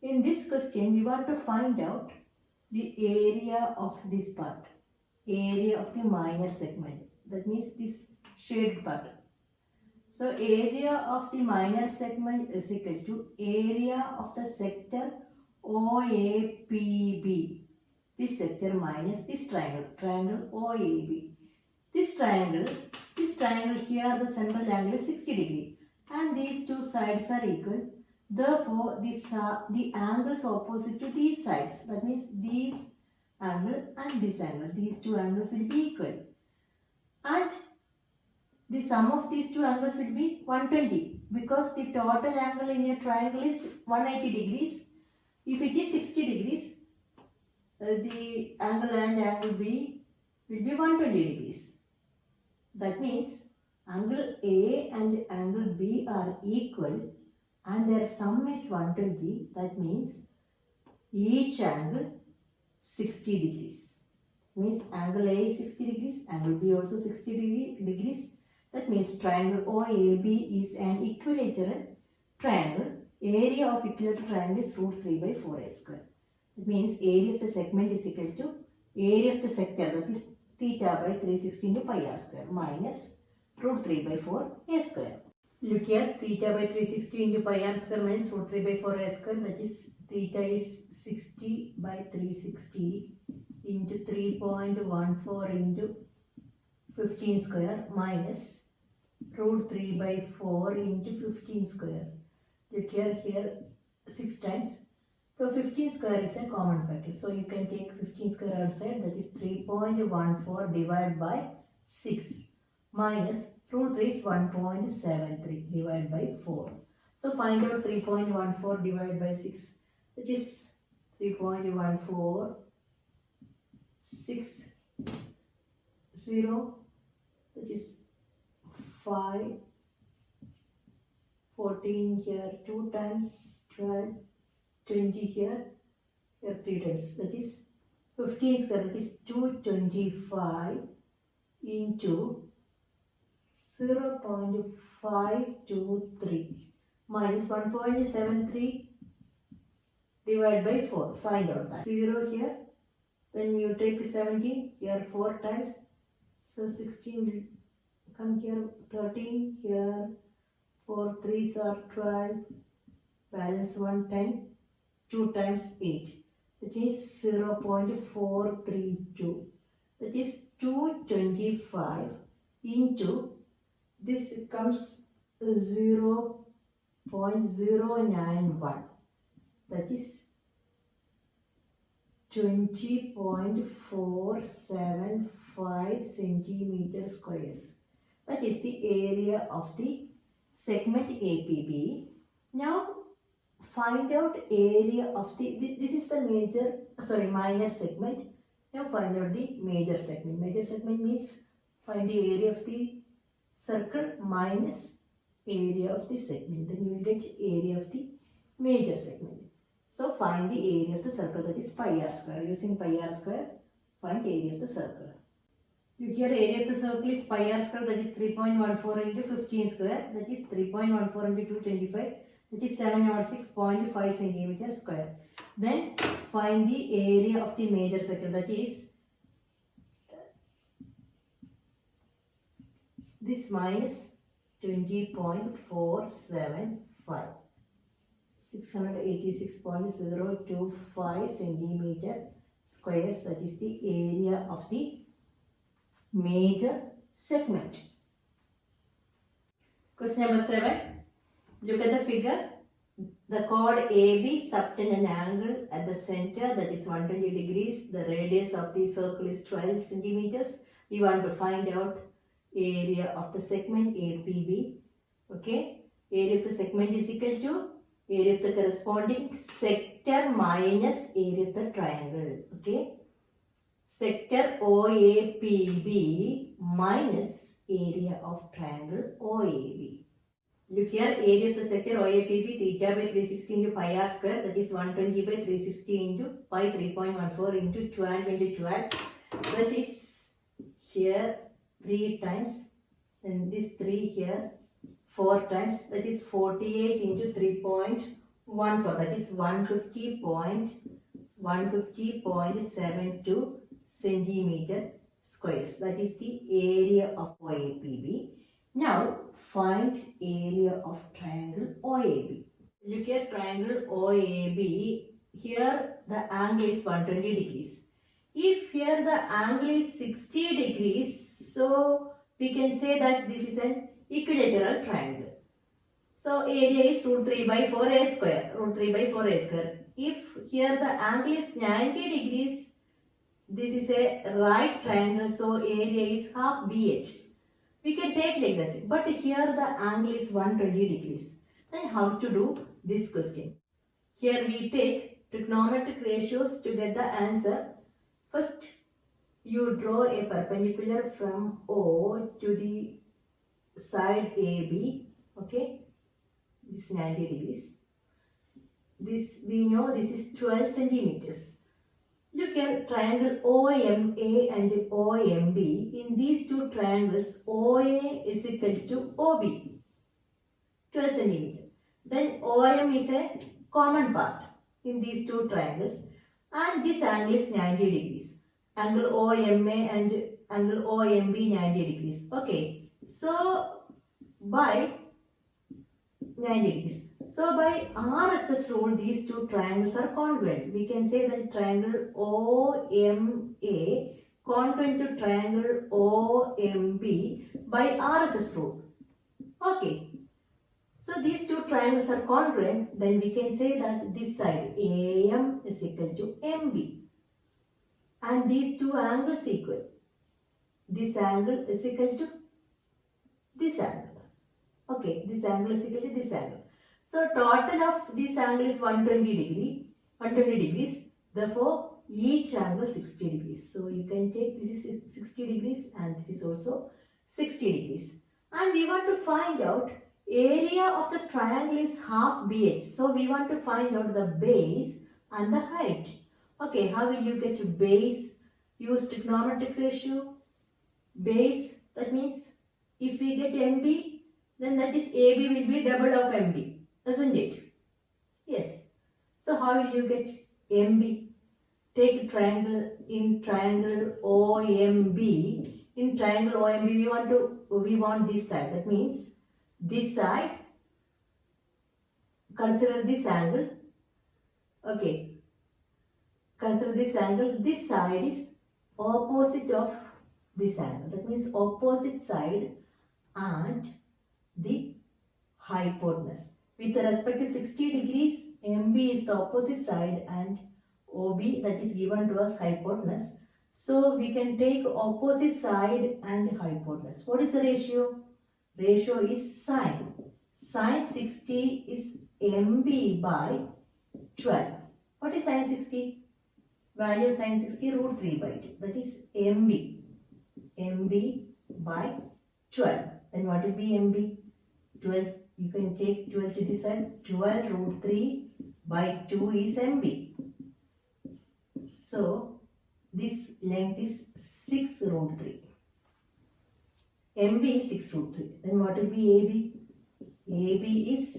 In this question, we want to find out the area of this part, area of the minor segment. That means this shaded part. So area of the minor segment is equal to area of the sector OAPB. This sector minus this triangle, triangle OAB. This triangle here the central angle is 60 degree and these two sides are equal. Therefore, the angles opposite to these sides, that means this angle and this angle, these two angles will be equal. And the sum of these two angles will be 120 because the total angle in a triangle is 180 degrees. If it is 60 degrees, the angle and angle B will be 120 degrees. That means angle A and angle B are equal and their sum is 120. That means each angle 60 degrees. Means angle A is 60 degrees, angle B also 60 degrees. That means triangle OAB is an equilateral triangle. Area of equilateral triangle is root 3 by 4a square. It means area of the segment is equal to area of the sector, that is theta by 360 into pi r square minus root 3 by 4a square. Look here, theta by 360 into pi r square minus root 3 by 4a square, that is theta is 60 by 360 into 3.14 into 15 square minus root 3 by 4 into 15 square. Look here 6 times. So 15 square is a common factor. So you can take 15 square outside, that is 3.14 divided by 6 minus root 3 is 1.73 divided by 4. So find out 3.14 divided by 6, which is 3.14 6 0, which is 5 14 here 2 times 12 20 here 3 times, that is 15 square, that is 225 into 0.523 minus 1.73 divided by 4. Find out that. 0 here, then you take 17 here 4 times, so 16 will come here, 13 here, 4 3s are 12, balance 1 10, 2 times 8, that is 0.432, that is 225 into this comes 0.091, that is 20.475 centimeter squares. That is the area of the segment APB. Now find out area of this is the minor segment. Now find out the major segment. Major segment means find the area of the circle minus area of the segment. Then you will get area of the major segment. So find the area of the circle, that is pi r square. Using pi r square, find area of the circle. Here area of the circle is pi r square, that is 3.14 into 15 square, that is 3.14 into 225, that is 706.5 centimeter square. Then find the area of the major circle, that is this minus 20.475, 686.025 centimeter squares, that is the area of the major segment. Question number 7. Look at the figure. The chord AB subtend an angle at the center, that is 120 degrees. The radius of the circle is 12 centimeters. We want to find out area of the segment APB. Okay. Area of the segment is equal to area of the corresponding sector minus area of the triangle. Okay. Sector OAPB minus area of triangle OAB. Look here, area of the sector OAPB, theta by 360 into pi r square, that is 120 by 360 into pi 3.14 into 12 into 12, that is here 3 times, and this 3 here 4 times, that is 48 into 3.14 1/4, that is 150.72 centimeter squares. That is the area of OAPB. Now find area of triangle OAB. Look at triangle OAB. Here the angle is 120 degrees. If here the angle is 60 degrees, so we can say that this is an equilateral triangle. So area is root 3 by 4a square. Root 3 by 4a square. If here the angle is 90 degrees, this is a right triangle. So area is half BH. We can take like that. But here the angle is 120 degrees. Then how to do this question? Here we take trigonometric ratios to get the answer. First, you draw a perpendicular from O to the side AB. Okay. This is 90 degrees. This we know this is 12 centimeters. Look at triangle OMA and OMB. In these two triangles, OA is equal to OB, 12 centimeters. Then OM is a common part in these two triangles, and this angle is 90 degrees. Angle OMA and angle OMB 90 degrees. Okay, so by 90 degrees. So by RHS rule, these two triangles are congruent. We can say that triangle OMA congruent to triangle OMB by RHS rule. Okay. So these two triangles are congruent. Then we can say that this side AM is equal to MB. And these two angles equal. This angle is equal to this angle. Okay, this angle is equal to this angle. So total of this angle is 120 degrees. Therefore, each angle 60 degrees. So you can take this is 60 degrees and this is also 60 degrees. And we want to find out area of the triangle is half BH. So we want to find out the base and the height. Okay, how will you get base? Use trigonometric ratio. Base, that means if we get MB, then that is AB will be double of MB, isn't it? Yes. So how will you get MB? Take triangle in triangle OMB. In triangle OMB, we want this side. That means this side. Consider this angle. Okay. Consider this angle. This side is opposite of this angle. That means opposite side and the hypotenuse. With respect to 60 degrees, MB is the opposite side and OB, that is given to us hypotenuse. So we can take opposite side and hypotenuse. What is the ratio? Ratio is sine. Sine 60 is MB by 12. What is sine 60? Value of sine 60 root 3 by 2. That is MB. MB by 12. Then what will be MB? 12. You can take 12 to this side. 12 root 3 by 2 is MB. So this length is 6 root 3. MB is 6 root 3. Then what will be AB? AB is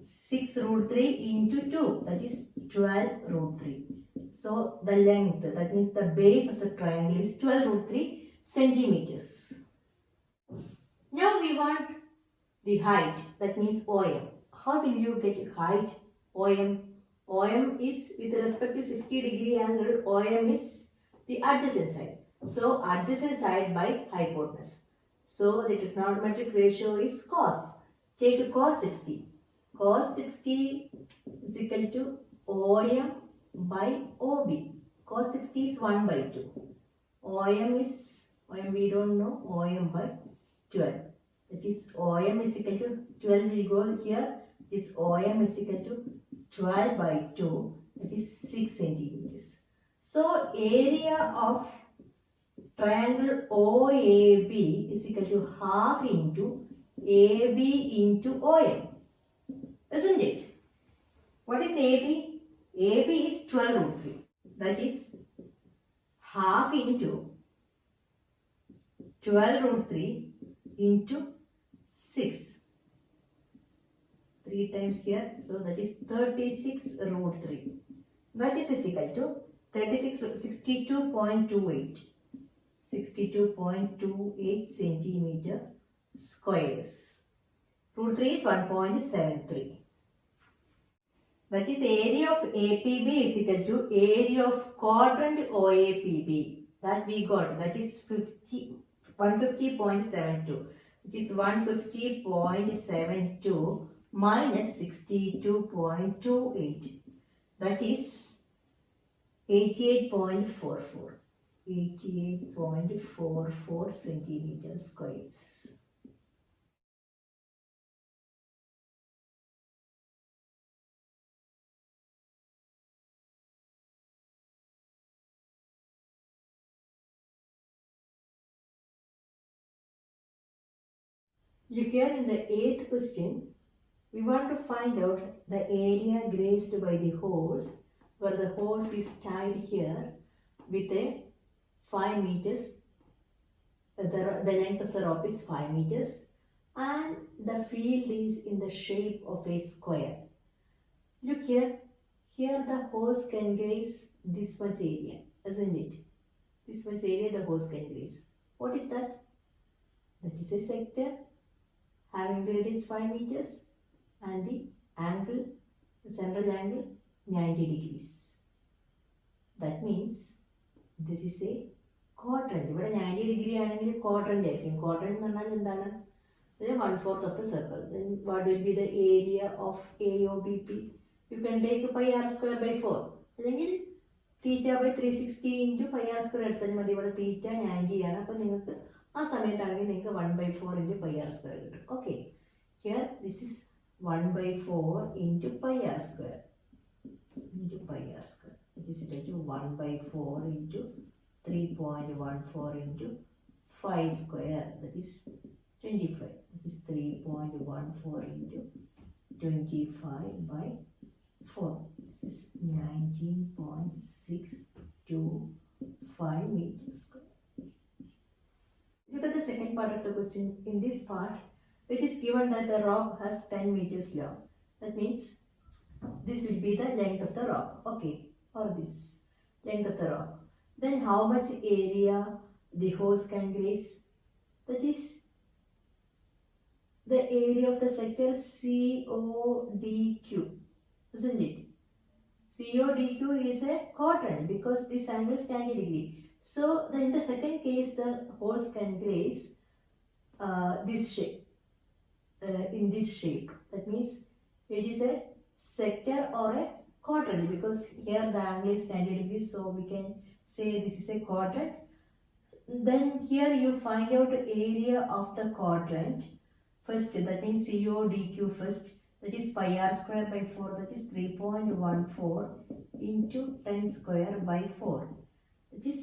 6 root 3 into 2. That is 12 root 3. So the length, that means the base of the triangle is 12 root 3 centimeters. Now we want the height, that means OM. How will you get height OM? OM is with respect to 60 degree angle, OM is the adjacent side. So adjacent side by hypotenuse. So the trigonometric ratio is cos. Take cos 60. Cos 60 is equal to OM by OB. Cos 60 is 1 by 2. OM we don't know, OM by 12. That is OM is equal to 12 will go here. This OM is equal to 12 by 2. That is 6 centimeters. So area of triangle OAB is equal to half into AB into OM. Isn't it? What is AB? AB is 12 root 3. That is half into 12 root 3 into 6. 3 times here, so that is 36 root 3. That is equal to 62.28. 62.28 centimeter squares. Root 3 is 1.73. That is area of APB is equal to area of quadrant OAPB. That we got. That is 150.72. It is 150.72 minus 62.28. That is 88.44. 88.44 centimeter squares. Look here in the 8th question, we want to find out the area grazed by the horse, where the horse is tied here with a 5 meters, the length of the rope is 5 meters, and the field is in the shape of a square. Look here, here the horse can graze this much area, isn't it? This much area the horse can graze. What is that? That is a sector having radius 5 meters and the angle, the central angle 90 degrees. That means this is a quadrant. ഇവിടെ 90 degree ആണെങ്കിൽ quadrant ആയിരിക്കും. Quadrant എന്ന് പറഞ്ഞാൽ എന്താണ്? 1/4 of the circle. Then what will be the area of AOBP? You can take pi r square by 4. അല്ലെങ്കിൽ theta by 360 into pi r square എടുത്താൽ മതി. ഇവിടെ theta 90 ആണ്. അപ്പോൾ നിങ്ങൾക്ക് ആ സമയത്താണെങ്കിൽ നിങ്ങൾക്ക് 1/4 into pi r square കിട്ടും. Okay. Here this is 1/4 into pi r square. Into pi r square. It is equal to 1/4 into 3.14 into 5 square. That is 25. That is 3.14 into 25 by 4. This is 19.625 meters square. Look at the second part of the question. In this part, it is given that the rope has 10 meters long. That means this will be the length of the rope. Okay, or this length of the rope. Then how much area the horse can graze? That is the area of the sector CODQ, isn't it? CODQ is a quadrant because this angle is 90 degree. So then in the second case, the horse can graze this shape, in this shape. That means it is a sector or a quadrant because here the angle is 90 degrees, so we can say this is a quadrant. Then here you find out area of the quadrant first. That means CODQ first. That is pi r square by 4. That is 3.14 into 10 square by 4. That is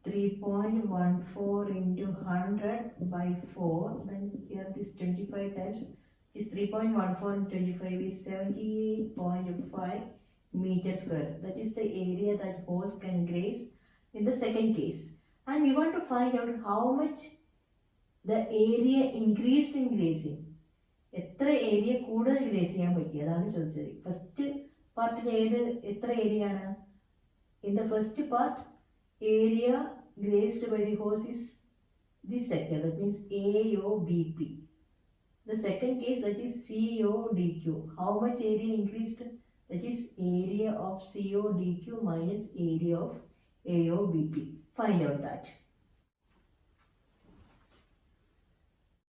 3.14 into 100 by 4. Then here this 25 times is 3.14 into 25 is 78.5 meter square. That is the area that horse can graze in the second case. And we want to find out how much the area increased in grazing. എത്ര area കൂടുതൽ graze ചെയ്യാൻ പറ്റി അതാണ് ചോദിച്ചത്. First പാർട്ടിൽ എത്ര area ആണ്? In the first part area grazed by the horse is this sector. That means AOBP. The second case, that is CODQ. How much area increased? That is area of CODQ minus area of AOBP. Find out that.